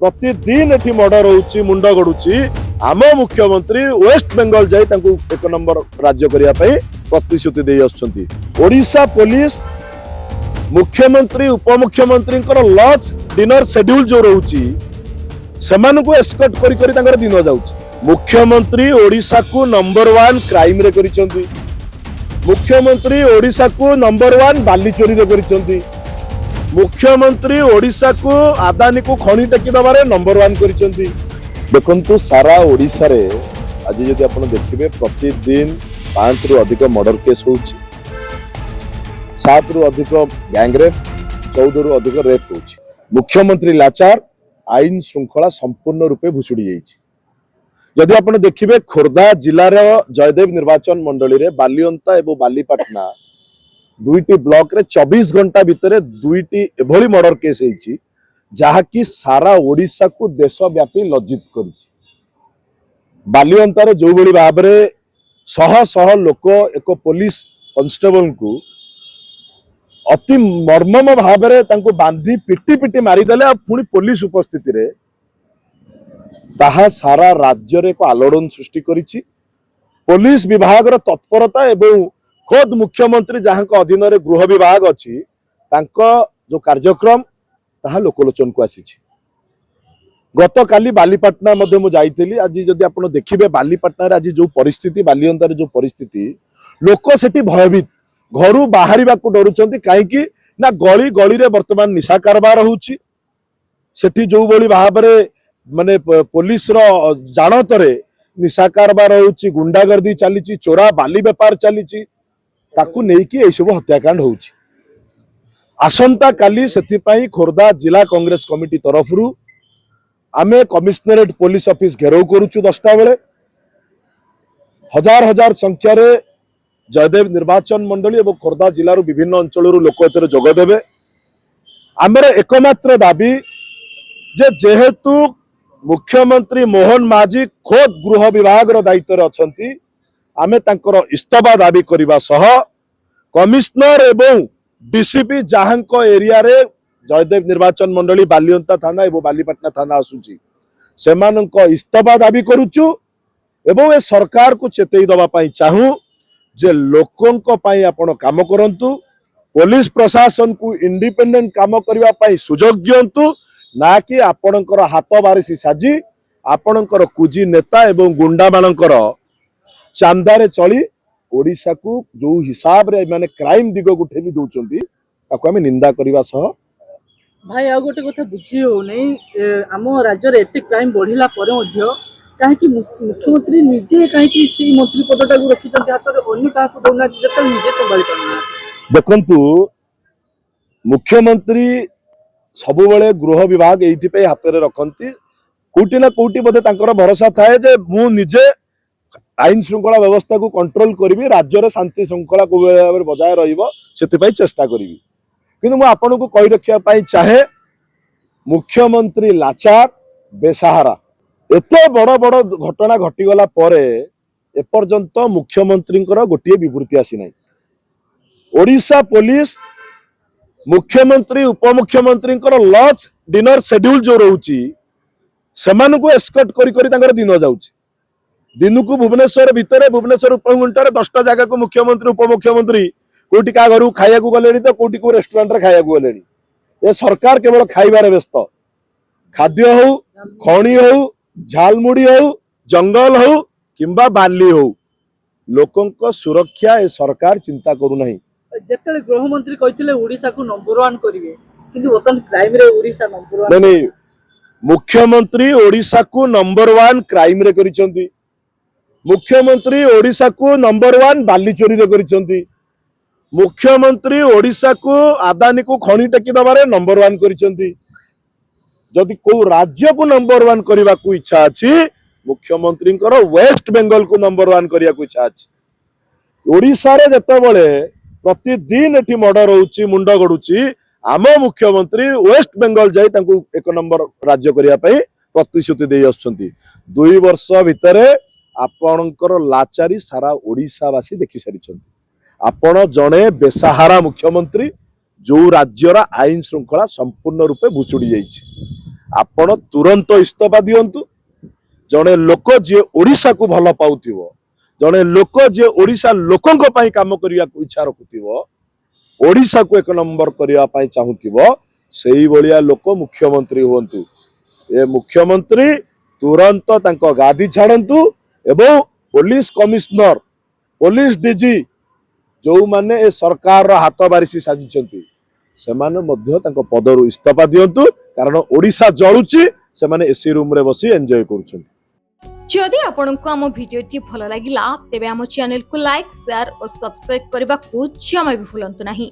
प्रतिदिन एठी मर्डर होउची मुंड गडुची आम मुख्यमंत्री वेस्ट बेंगल जाई तांको एक नंबर राज्य करिया पई प्रतिश्रुति देई आछंती। ओडिशा पुलिस मुख्यमंत्री उपमुख्यमंत्री लंच डिनर शेड्यूल जो रोची सेमानकु एस्कॉर्ट करी करी तांकर दिन जाउची। मुख्यमंत्री ओडिशा को नंबर 1 क्राइम रे करिसंती। मुख्यमंत्री ओडिशा को नंबर 1 बाली चोरी रे करिसंती। मुख्यमंत्री ओडिशा को आदानी को खणी टेकी दबारे नंबर 1 करिसंती। देखंतु सारा ओडिशा रे आज जदि आपण देखिबे प्रतिदिन 5 रु अधिक मर्डर केस होउची, 7 रु अधिक गैंगरेप, 14 रु अधिक रेप होउची। मुख्यमंत्री लाचार, आईन श्रृंखला संपूर्ण रूपे भुसुड़ी जाइछि। जदि आपण देखिबे खोर्धा जिलार जयदेव निर्वाचन मंडली रे बालियंता एवं बालीपाटना दुईटी ब्लॉक रे 24 घंटा भितर दुईटी एभली मर्डर केस होइछि जहाँकि सारा ओडिशा को देशव्यापी लज्जित करिछि। बालियंता रे जो भली भाव रे शह शह लोक एक पुलिस कांस्टेबल को अति मर्मम भाव रे तांको बांधी पिटी पिटी मारिदेले पुणी पुलिस उपस्थिति रे ताहा सारा राज्य रे को आलोड़न सृष्टि करिछि। पुलिस विभाग रो तत्परता एवं खुद मुख्यमंत्री जहाँ अधीन रे गृह विभाग अछि तांको जो कार्यक्रम ताहा लोकलोचन को आसीछि। गत काली बालीपाटना मध्ये मु जाइथिली। आज जदि आपण देखिबे बालीपाटना रे आज जो परिस्थिति, बालियंता रे जो परिस्थिति, लोक सेठी भयभीत, घरु बाहरिबा को डरुचंती। काहेकि ना गली गली रे वर्तमान निशा कारबार होउछि। सेठी जो भली भाव रे माने पुलिस रो जानत रे निशा कारबार होउछि, गुंडागर्दी चलीछि, चोरा बाली व्यापार चलीछि, ताकू नेकी ए सब हत्याकांड होउछि। आसंता काली सेथिपाई खोर्धा जिला कांग्रेस कमिटी तरफरु आमे कमिश्नरेट पुलिस ऑफिस घेराव करूछु 10टा बेले। हजार हजार संख्या रे जयदेव निर्वाचन मंडली एवं खोर्धा जिलार विभिन्न अंचल लोक एतरे जोग देबे। आमर एकमात्र दाबी जे जेहेतु मुख्यमंत्री मोहन माझी खोद गृह विभाग रो दायित्व रे अछंती, आमे तांकर इस्तीफा दाबी करिबा सह कमिश्नर एवं डीसीपी जहाँको एरिया रे जयदेव निर्वाचन मंडली बालियंता थाना एवं बालीपाटना थाना आसुची सेमानंको इस्तीफा दाबी करूचु एवं ए सरकार को चेतई दबा पई चाहू जे लोकंको पई आपण काम करंतु, पुलिस प्रशासन को इंडिपेंडेंट काम करबा पई सुजोग दियंतु, ना कि आपणकर हाथ बारिशी साजी आपणकर कुजी नेता एवं गुंडा मानकर चांदारे चली ओडिशा को जो हिसाब रे माने क्राइम दिग को ठेली दउचंती ताको हम निंदा करबा सह भाई आ गोटे कथा बुझी हो नहीं आम राज्य रे एते क्राइम बढ़िला परे मध्य काहे मुख्यमंत्री निजे काहे से मंत्री पदटा को रखिचंती हाथ रे अन्य का को दउना जत निजे संभाली पाना। देखंतु मुख्यमंत्री सब बेले गृह विभाग एइथि पे हाथ रे रखंती, कोटी ना कोटी बदे तांकर भरोसा थाए जे मु निजे आईन श्रृंखला व्यवस्था को कंट्रोल करी, राज्य रे शांति श्रृंखला को बजाय रहिबो सेति चेष्टा करी। किंतु मु आपन को कहि रखिया पाई चाहे मुख्यमंत्री लाचार बेसहारा एते बड़ बड़ घटना घटीगला परे एपर्यंत मुख्यमंत्री गोटे विवृत्ति आसी नाही। ओडिशा पुलिस मुख्यमंत्री उपमुख्यमंत्री लंच डिनर शेड्यूल जो रोची सेमानकु एस्कॉर्ट करी करी तांकर दिन जाउची। दिन को भुवनेश्वर भितर भुवनेश्वर उपमंडल 10टा जगह को मुख्यमंत्री उपमुख्यमंत्री कोटी का घर खाया गले तो कोटी को रेस्टोरेंट रे खाया गले। ये सरकार केवल खाइबार व्यस्त, खाद्य हो, खणी हो, झालमुड़ी हो, जंगल हो किंबा बाली हो, लोकंक सुरक्षा ए सरकार चिंता करू नहीं। जेतले गृह मंत्री कहितले ओडिशा को नंबर 1 करिवे किंतु ओतन क्राइम रे ओडिशा नंबर 1 नहीं। मुख्यमंत्री ओडिशा को नंबर 1 क्राइम रे करिसंती। मुख्यमंत्री ओडिशा को नंबर 1 बाली चोरी रे करिसंती। मुख्यमंत्री ओडिशा को आदानी को खणी टेकी दबारे नंबर 1 करिसंती। जदि को राज्य को नंबर 1 करबा को इच्छा अछि, मुख्यमंत्री वेस्ट बेंगल को नंबर 1 करिया को इच्छा अछि। ओडिशा रे जते बेले प्रतिदिन एठी मर्डर होउची मुंड गडुची आम मुख्यमंत्री वेस्ट बेंगल जाई तांको एक नंबर राज्य करिया पई प्रतिश्रुति देई आछंती। 2 वर्ष भितरे आपणकर लाचारी सारा ओडिशावासी देखि सारिछंती। आपण जणे बेसहारा मुख्यमंत्री जो राज्यर आईन श्रृंखला संपूर्ण रूपे भुचुड़ी जाइछि। आपण तुरंत इस्तीफा दियंतु। जड़े लोक जी ओडिशा को भल पाउथिबो, जड़े लोक जी ओडिशा लोकंक पई काम करिया को इच्छा रखुथिबो, ओडिशा को एक नंबर करिया पई चाहुथिबो, सेही बलिया लोक मुख्यमंत्री हुअन्तु। ए मुख्यमंत्री तुरंत तांको गादी छाड़न्तु एवं पुलिस कमिश्नर, पुलिस डीजी जो माने ए सरकार हाथ बारिशी साजिचंती सेमाने मध्य तांको पदरु इस्तीफा दियंतु, कारण ओडिशा जळुची सेमाने एसी रूम रे बसी एन्जॉय करूछंती। जदि आपंक आम भिडी भल लगा तेब आम चैनल को लाइक शेयर और सब्सक्राइब करने को जमा भी भूलु नहीं।